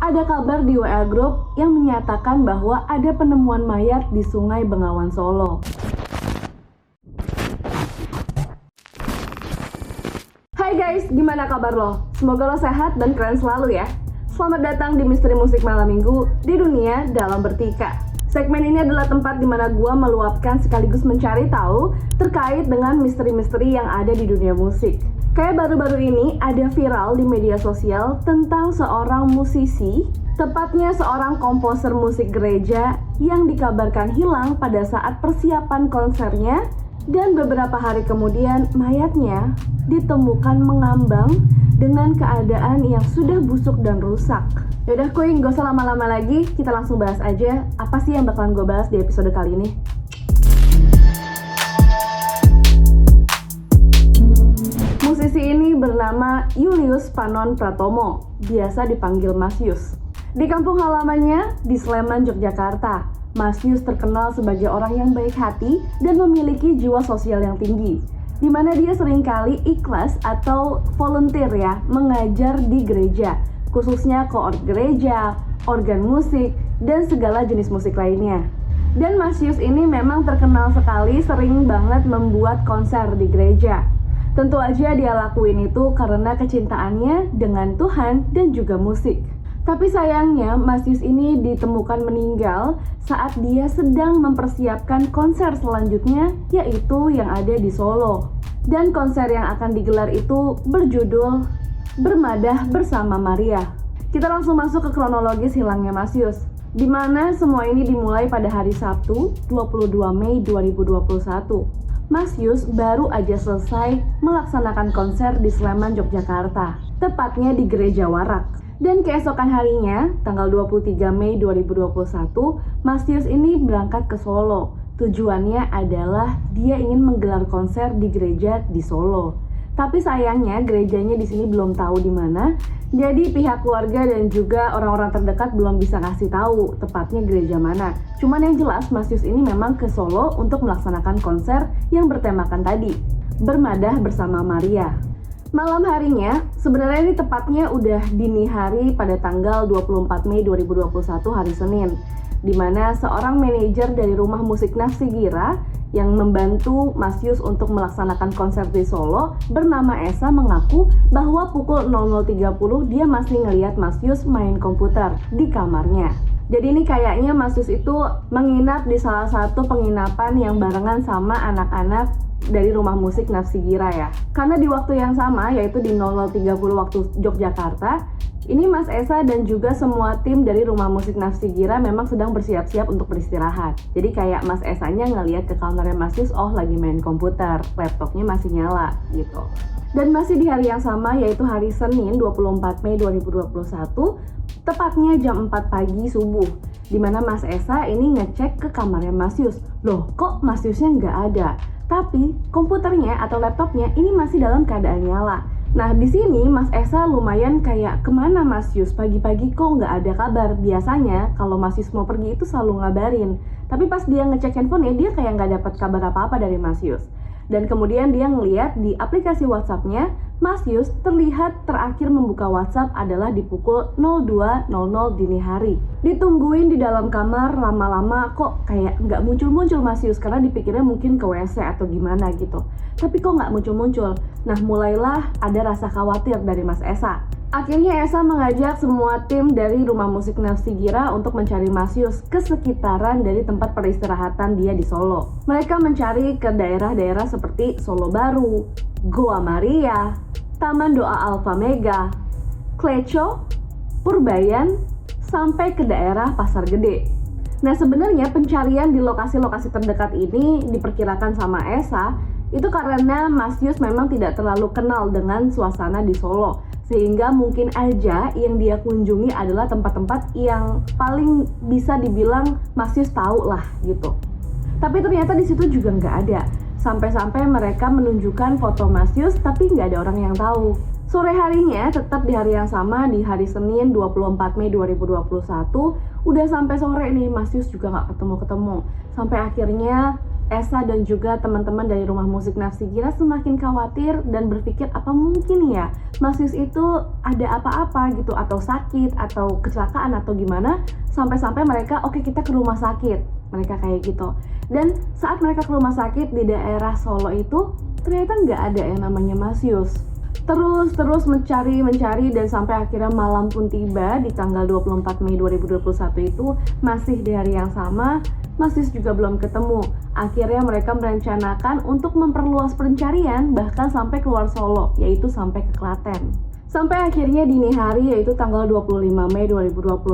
Ada kabar di WA Group yang menyatakan bahwa ada penemuan mayat di Sungai Bengawan Solo. Hai guys, gimana kabar lo? Semoga lo sehat dan keren selalu ya. Selamat datang di Misteri Musik Malam Minggu di Dunia Dalam Bertika. Segmen ini adalah tempat di mana gue meluapkan sekaligus mencari tahu terkait dengan misteri-misteri yang ada di dunia musik. Kayak baru-baru ini ada viral di media sosial tentang seorang musisi, tepatnya seorang komposer musik gereja yang dikabarkan hilang pada saat persiapan konsernya, dan beberapa hari kemudian mayatnya ditemukan mengambang dengan keadaan yang sudah busuk dan rusak. Yaudah kuy, gak usah lama-lama lagi, kita langsung bahas aja apa sih yang bakalan gue bahas di episode kali ini. Musisi ini bernama Julius Panon Pratomo, biasa dipanggil Mas Yus. Di kampung halamannya di Sleman, Yogyakarta, Mas Yus terkenal sebagai orang yang baik hati dan memiliki jiwa sosial yang tinggi, di mana dia seringkali ikhlas atau volunteer ya, mengajar di gereja, khususnya koor gereja, organ musik, dan segala jenis musik lainnya. Dan Mas Yus ini memang terkenal sekali sering banget membuat konser di gereja. Tentu aja dia lakuin itu karena kecintaannya dengan Tuhan dan juga musik. Tapi sayangnya Mas Yus ini ditemukan meninggal saat dia sedang mempersiapkan konser selanjutnya, yaitu yang ada di Solo. Dan konser yang akan digelar itu berjudul Bermadah Bersama Maria. Kita langsung masuk ke kronologis hilangnya Mas Yus, di mana semua ini dimulai pada hari Sabtu 22 Mei 2021. Mas Yus baru aja selesai melaksanakan konser di Sleman, Yogyakarta, tepatnya di Gereja Warak. Dan keesokan harinya, tanggal 23 Mei 2021, Mas Yus ini berangkat ke Solo. Tujuannya adalah dia ingin menggelar konser di gereja di Solo. Tapi sayangnya gerejanya di sini belum tahu di mana. Jadi pihak keluarga dan juga orang-orang terdekat belum bisa ngasih tahu tepatnya gereja mana. Cuman yang jelas Mas Yus ini memang ke Solo untuk melaksanakan konser yang bertemakan tadi, Bermadah Bersama Maria. Malam harinya, sebenarnya ini tepatnya udah dini hari pada tanggal 24 Mei 2021 hari Senin, di mana seorang manajer dari rumah musik Nafsi Gira yang membantu Mas Yus untuk melaksanakan konser di Solo bernama Esa mengaku bahwa pukul 00.30 dia masih ngelihat Mas Yus main komputer di kamarnya. Jadi ini kayaknya Mas Yus itu menginap di salah satu penginapan yang barengan sama anak-anak dari rumah musik Nafsi Gira ya. Karena di waktu yang sama, yaitu di 00.30 waktu Yogyakarta, ini Mas Esa dan juga semua tim dari rumah musik Nafsi Gira memang sedang bersiap-siap untuk beristirahat. Jadi kayak Mas Esanya ngelihat ke kamarnya Mas Yus, oh lagi main komputer, laptopnya masih nyala gitu. Dan masih di hari yang sama, yaitu hari Senin 24 Mei 2021, tepatnya jam 4 pagi subuh, dimana Mas Esa ini ngecek ke kamarnya Mas Yus. Loh, kok Mas Yusnya nggak ada? Tapi komputernya atau laptopnya ini masih dalam keadaan nyala. Nah di sini Mas Esa lumayan kayak, kemana Mas Yus? Pagi-pagi kok nggak ada kabar? Biasanya kalau Mas Yus mau pergi itu selalu ngabarin. Tapi pas dia ngecek handphonenya, dia kayak nggak dapat kabar apa-apa dari Mas Yus. Dan kemudian dia ngeliat di aplikasi WhatsApp-nya, Mas Yus terlihat terakhir membuka WhatsApp adalah di pukul 02.00 dini hari. Ditungguin di dalam kamar lama-lama kok kayak nggak muncul-muncul Mas Yus, karena dipikirnya mungkin ke WC atau gimana gitu. Tapi kok nggak muncul-muncul. Nah mulailah ada rasa khawatir dari Mas Esa. Akhirnya Esa mengajak semua tim dari rumah musik Nafsi Gira untuk mencari Mas Yus ke sekitaran dari tempat peristirahatan dia di Solo. Mereka mencari ke daerah-daerah seperti Solo Baru, Goa Maria, Taman Doa Alfa Mega, Kleco, Purbayan, sampai ke daerah Pasar Gede. Nah sebenarnya pencarian di lokasi-lokasi terdekat ini diperkirakan sama Esa itu karena Mas Yus memang tidak terlalu kenal dengan suasana di Solo, sehingga mungkin aja yang dia kunjungi adalah tempat-tempat yang paling bisa dibilang Mas Yus tahu lah gitu. Tapi ternyata di situ juga nggak ada. Sampai-sampai mereka menunjukkan foto Mas Yus tapi nggak ada orang yang tahu. Sore harinya tetap di hari yang sama, di hari Senin 24 Mei 2021, udah sampai sore nih Mas Yus juga nggak ketemu-ketemu. Sampai akhirnya Esa dan juga teman-teman dari Rumah Musik Nafsi Gila semakin khawatir dan berpikir apa mungkin ya Mas Yus itu ada apa-apa gitu, atau sakit, atau kecelakaan, atau gimana, sampai-sampai mereka oke, kita ke rumah sakit, mereka kayak gitu. Dan saat mereka ke rumah sakit di daerah Solo itu ternyata nggak ada yang namanya Mas Yus. Terus mencari dan sampai akhirnya malam pun tiba di tanggal 24 Mei 2021 itu, masih di hari yang sama Mas Yus juga belum ketemu. Akhirnya mereka merencanakan untuk memperluas pencarian bahkan sampai keluar Solo, yaitu sampai ke Klaten. Sampai akhirnya dini hari, yaitu tanggal 25 Mei 2021,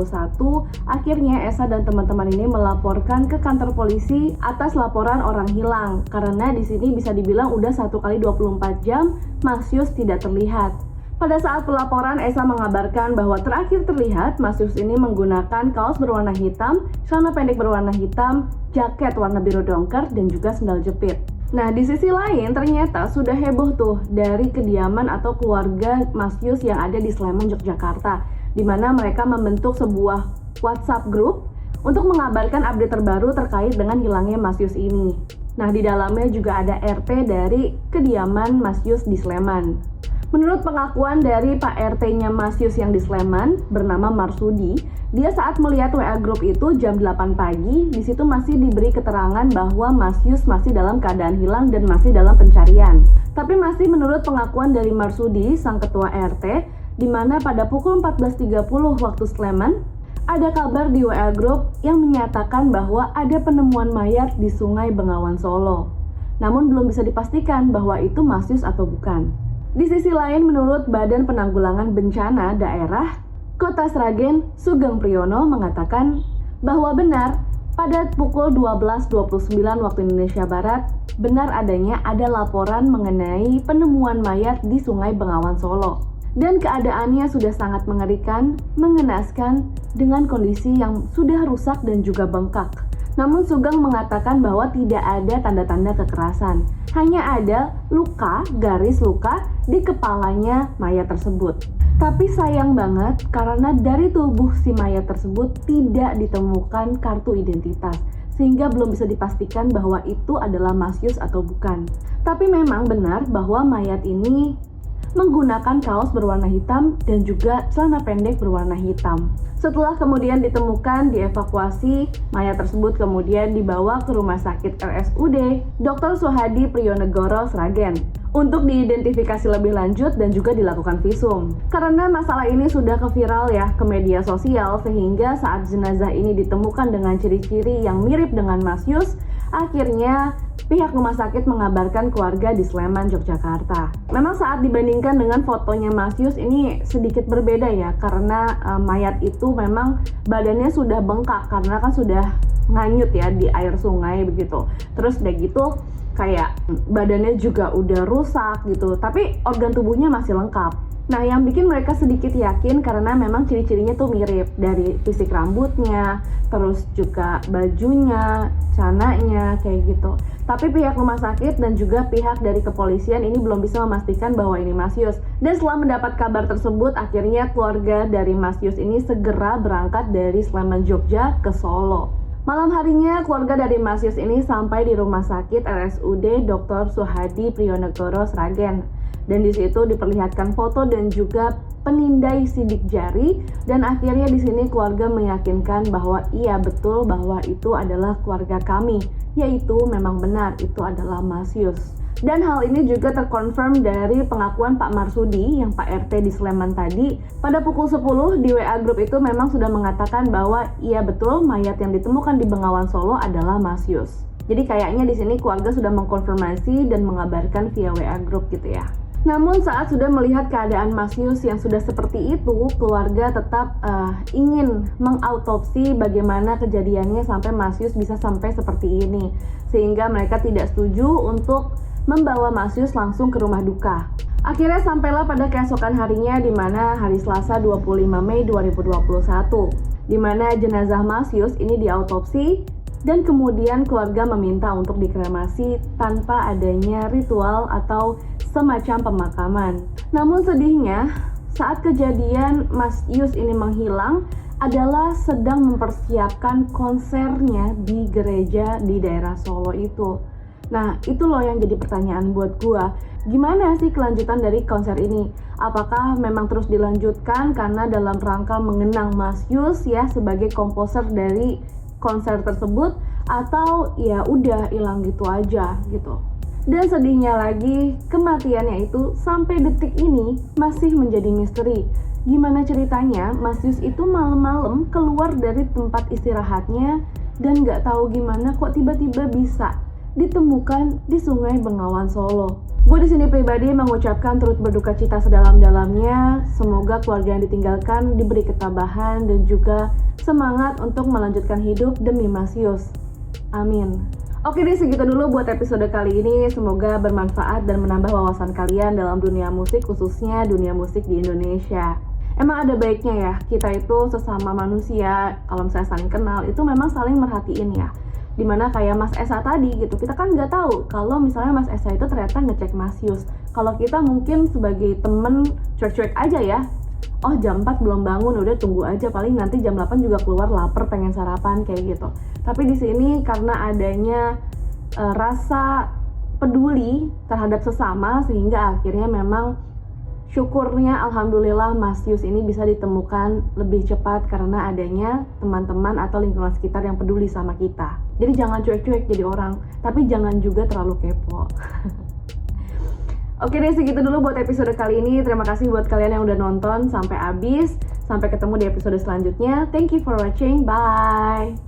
akhirnya Esa dan teman-teman ini melaporkan ke kantor polisi atas laporan orang hilang. Karena di sini bisa dibilang udah 1 kali 24 jam Mas Yus tidak terlihat. Pada saat pelaporan, Esa mengabarkan bahwa terakhir terlihat Mas Yus ini menggunakan kaos berwarna hitam, celana pendek berwarna hitam, jaket warna biru dongker, dan juga sendal jepit. Nah, di sisi lain ternyata sudah heboh tuh dari kediaman atau keluarga Mas Yus yang ada di Sleman, Yogyakarta, di mana mereka membentuk sebuah WhatsApp group untuk mengabarkan update terbaru terkait dengan hilangnya Mas Yus ini. Nah, di dalamnya juga ada RT dari kediaman Mas Yus di Sleman. Menurut pengakuan dari Pak RT-nya Mas Yus yang di Sleman, bernama Marsudi, dia saat melihat WA Group itu jam 8 pagi, di situ masih diberi keterangan bahwa Mas Yus masih dalam keadaan hilang dan masih dalam pencarian. Tapi masih menurut pengakuan dari Marsudi, sang ketua RT, di mana pada pukul 14.30 waktu Sleman, ada kabar di WA Group yang menyatakan bahwa ada penemuan mayat di Sungai Bengawan Solo. Namun belum bisa dipastikan bahwa itu Mas Yus atau bukan. Di sisi lain, menurut Badan Penanggulangan Bencana Daerah Kota Sragen, Sugeng Priyono mengatakan bahwa benar pada pukul 12.29 waktu Indonesia Barat, benar adanya ada laporan mengenai penemuan mayat di Sungai Bengawan Solo. Dan keadaannya sudah sangat mengerikan, mengenaskan dengan kondisi yang sudah rusak dan juga bengkak. Namun Sugeng mengatakan bahwa tidak ada tanda-tanda kekerasan. Hanya ada luka, garis luka di kepalanya mayat tersebut. Tapi sayang banget karena dari tubuh si mayat tersebut tidak ditemukan kartu identitas, sehingga belum bisa dipastikan bahwa itu adalah Mas Yus atau bukan. Tapi memang benar bahwa mayat ini menggunakan kaos berwarna hitam dan juga celana pendek berwarna hitam. Setelah kemudian ditemukan, dievakuasi, mayat tersebut kemudian dibawa ke Rumah Sakit RSUD Dr. Suhadi Prijonegoro Sragen untuk diidentifikasi lebih lanjut dan juga dilakukan visum. Karena masalah ini sudah viral ya ke media sosial, sehingga saat jenazah ini ditemukan dengan ciri-ciri yang mirip dengan Mas Yus, akhirnya pihak rumah sakit mengabarkan keluarga di Sleman, Yogyakarta. Memang saat dibandingkan dengan fotonya Mas Yus ini sedikit berbeda ya, karena mayat itu memang badannya sudah bengkak karena kan sudah nganyut ya di air sungai begitu. Terus udah gitu kayak badannya juga udah rusak gitu, tapi organ tubuhnya masih lengkap. Nah, yang bikin mereka sedikit yakin karena memang ciri-cirinya tuh mirip, dari fisik rambutnya, terus juga bajunya, celananya, kayak gitu. Tapi pihak rumah sakit dan juga pihak dari kepolisian ini belum bisa memastikan bahwa ini Mas Yus. Dan setelah mendapat kabar tersebut, akhirnya keluarga dari Mas Yus ini segera berangkat dari Sleman, Jogja ke Solo. Malam harinya, keluarga dari Mas Yus ini sampai di Rumah Sakit RSUD Dr. Suhadi Prijonegoro Sragen. Dan di situ diperlihatkan foto dan juga penindai sidik jari, dan akhirnya di sini keluarga meyakinkan bahwa iya betul bahwa itu adalah keluarga kami, yaitu memang benar itu adalah Mas Yus. Dan hal ini juga terkonfirm dari pengakuan Pak Marsudi yang Pak RT di Sleman tadi. Pada pukul 10 di WA Group itu memang sudah mengatakan bahwa iya betul mayat yang ditemukan di Bengawan Solo adalah Mas Yus. Jadi kayaknya di sini keluarga sudah mengkonfirmasi dan mengabarkan via WA Group gitu ya. Namun saat sudah melihat keadaan Mas Yus yang sudah seperti itu, keluarga tetap ingin mengautopsi bagaimana kejadiannya sampai Mas Yus bisa sampai seperti ini. Sehingga mereka tidak setuju untuk membawa Mas Yus langsung ke rumah duka. Akhirnya sampailah pada keesokan harinya, di mana hari Selasa 25 Mei 2021, di mana jenazah Mas Yus ini diautopsi dan kemudian keluarga meminta untuk dikremasi tanpa adanya ritual atau semacam pemakaman. Namun sedihnya, saat kejadian Mas Yus ini menghilang, adalah sedang mempersiapkan konsernya di gereja di daerah Solo itu. Nah, itu loh yang jadi pertanyaan buat gua. Gimana sih kelanjutan dari konser ini? Apakah memang terus dilanjutkan karena dalam rangka mengenang Mas Yus ya sebagai komposer dari konser tersebut, atau ya udah hilang gitu aja gitu. Dan sedihnya lagi, kematiannya itu sampai detik ini masih menjadi misteri. Gimana ceritanya Mas Yus itu malam-malam keluar dari tempat istirahatnya dan gak tahu gimana kok tiba-tiba bisa ditemukan di Sungai Bengawan Solo. Gue di sini pribadi mengucapkan turut berduka cita sedalam-dalamnya. Semoga keluarga yang ditinggalkan diberi ketabahan dan juga semangat untuk melanjutkan hidup demi Mas Yus. Amin. Oke deh, segitu dulu buat episode kali ini. Semoga bermanfaat dan menambah wawasan kalian dalam dunia musik, khususnya dunia musik di Indonesia. Emang ada baiknya ya, kita itu sesama manusia, kalau misalnya saling kenal, itu memang saling merhatiin ya. Dimana kayak Mas Esa tadi gitu, kita kan nggak tahu kalau misalnya Mas Esa itu ternyata ngecek Mas Yus. Kalau kita mungkin sebagai temen cuek-cuek aja ya, oh jam 4 belum bangun, udah tunggu aja, paling nanti jam 8 juga keluar lapar pengen sarapan kayak gitu. Tapi di sini karena adanya rasa peduli terhadap sesama, sehingga akhirnya memang syukurnya alhamdulillah Mas Yus ini bisa ditemukan lebih cepat karena adanya teman-teman atau lingkungan sekitar yang peduli sama kita. Jadi jangan cuek-cuek jadi orang, tapi jangan juga terlalu kepo. Oke deh, segitu dulu buat episode kali ini. Terima kasih buat kalian yang udah nonton sampai habis. Sampai ketemu di episode selanjutnya. Thank you for watching. Bye.